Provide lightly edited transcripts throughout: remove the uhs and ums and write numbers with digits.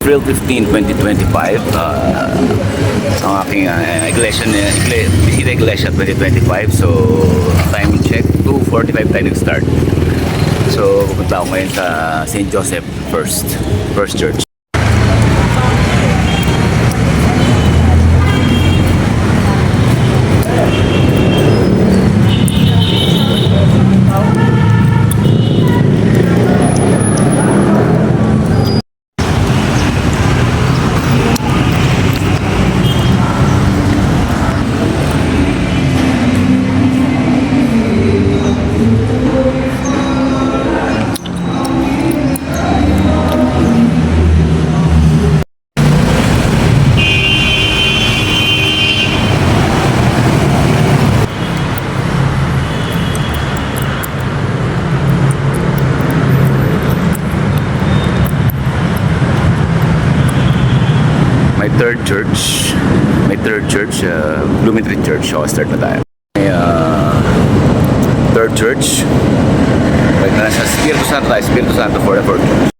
April 15, 2025, ang aking Bisita Iglesia 2025. So, time check, 2:45 tayo nag-start. So, pupunta ako ngayon sa St. Joseph First Church. May third church, Bloomington Church. So, start na tayo. May third church. Right na sa Espiritu Santo tayo. Espiritu Santo for the fourth church.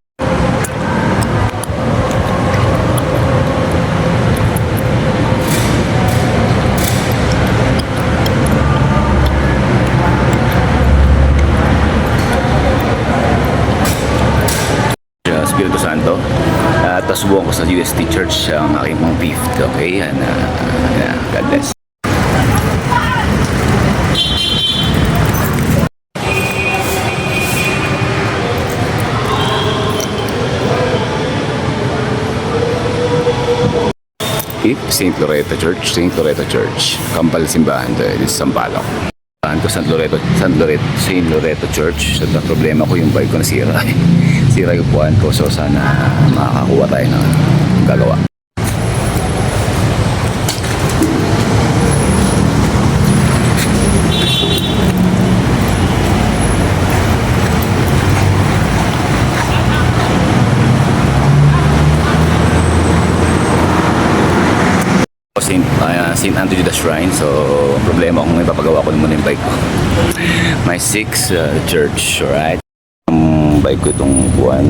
Espiritu Santo. Tapos buwan ko sa UST Church ang aking pang fifth. Okay? And, God bless. St. Loreto Church. Kampal simbahan dahil sa Sampaloc. Ko St. Loreto Church. So, problema ko yung bike ko nasira. Sira yung puwan ko. So, sana makakakuha tayo ng gagawa. St. Anthony the Shrine. So, problema kung ipapagawa ko naman yung bike ko. My 6th church, alright? Ang bike ko itong buwan.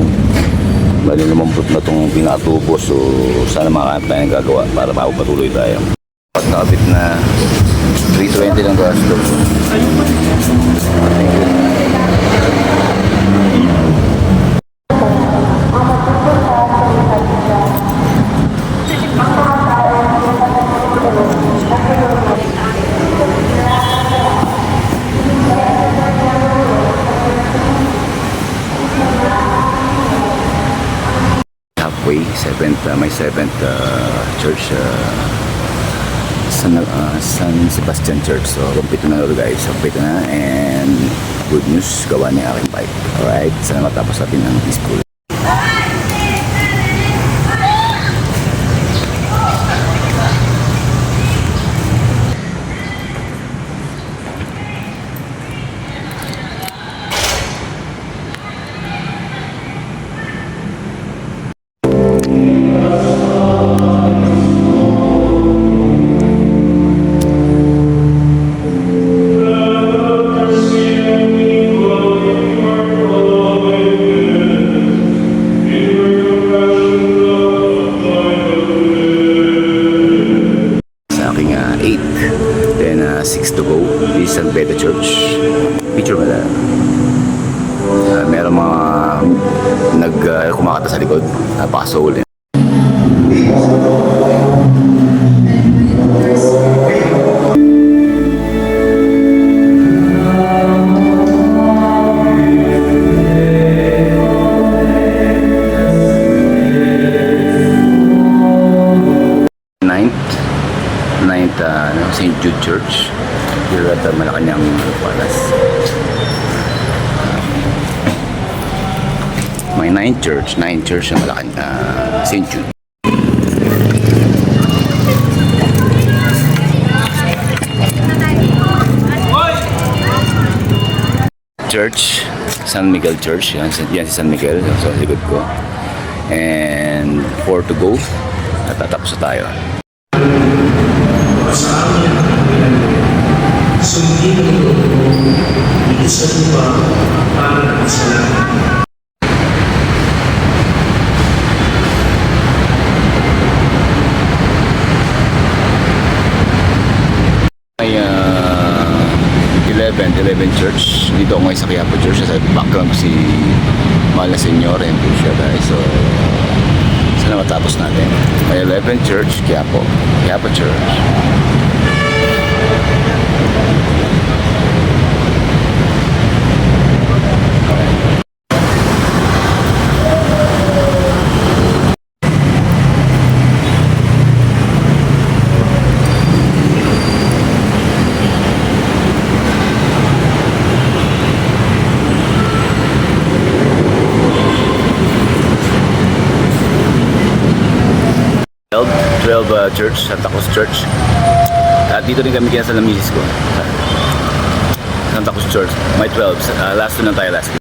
Bali lumambot na itong pinatubo. So, sana makakamit tayo ng gagawa para mapatuloy tayo. At nakabit na 320 lang gas load. My 7th church, San Sebastian Church. So, kumpito na guys. Kumpito na, and good news, gawa niya aking bike. Alright, sana matapos natin ang peaceful. Then 6 to go is San Beda Church. Picture mo na. Meron mga kumakata sa likod. Napaka-soul. St. Jude Church here at Malacanang Palace. My 9th church na Malacanang, St. Jude. Church, San Miguel Church. Yan si San Miguel, so likod ko. And 4 to go. Natatapos na tayo. Sa amin ang kanilang sundin ang loob mo dito sa lupa para sa langit. Nandito ako ngayon sa Quiapo Church. Sa background ko si mahal na senyor and po siya guys. So, sana matapos natin. May 11 Church, Quiapo. Quiapo Church. Church, Santa Cruz Church. At dito rin kami kaya sa misis ko. Santa Cruz Church. May 12. Last 2 na tayo last.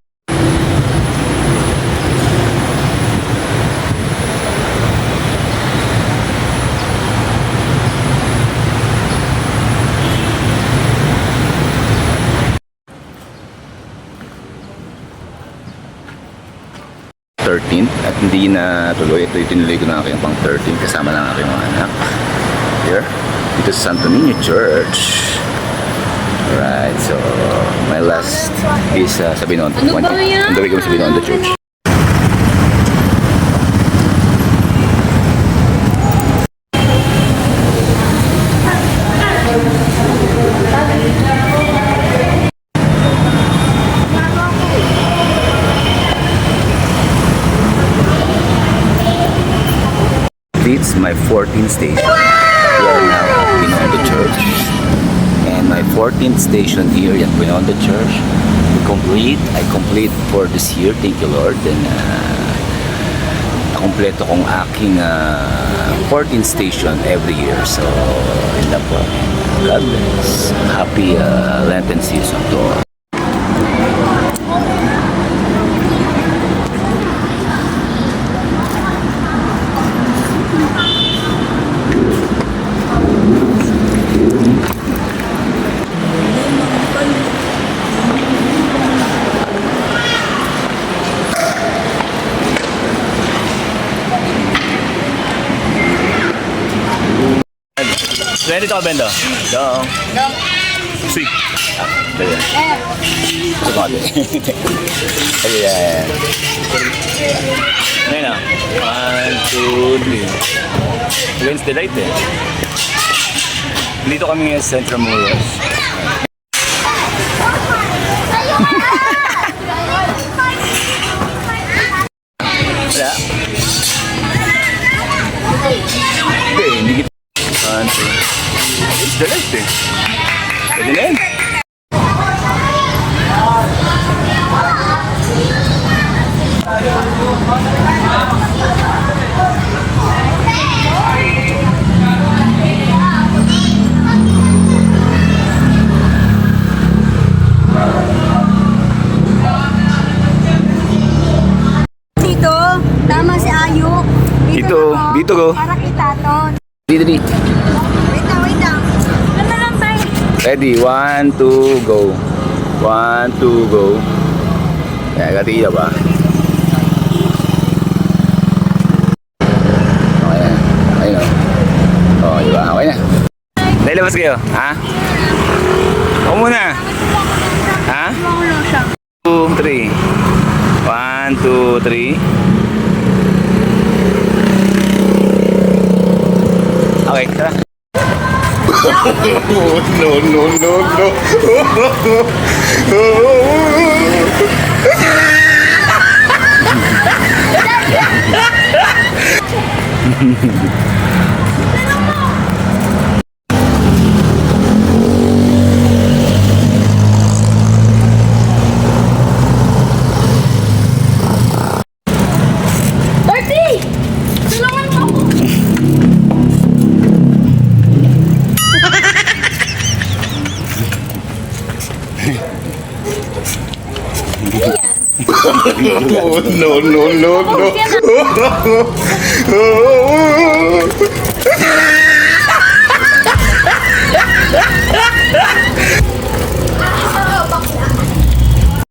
At hindi na tuloy. Ito itinuloy ko na aking pang 13 kasama ng aking mga anak. Here, dito sa Santo Niño Church. Alright, so my last is sa Binondo. Ano ba yan? Tuloy kami sa Binondo Church. It's my 14th station. We are now at Binondo Church. And my 14th station here at Binondo Church. I complete for this year. Thank you, Lord. And nakompleto kong aking 14th station every year. So, yun lang po. God bless. Happy Lenten season to all. Dito ka, Bendo? Dong. Sweet. Ayan. Ito ko natin. Ayan. Ayan na. 1, 2, 3. Against the light eh. Dito kami ngayon sa Central Muros. Wala? Hindi kita. 1, 2. It's the light eh. Pwede na yun. Dito, tama si Ayuk. Dito go. Para kita to. Dito. Wait lang. Ano lang tayo? Ready? 1, 2, go. 1, 2, go. Kaya gatila ba? Okay na. Ayun o. Oo, diba? Okay na. Nailabas kayo? Ha? Ako muna. Ha? 2, 3. 1, 2, 3. Okay, tara. Bertie! Tulungan mo ako! No.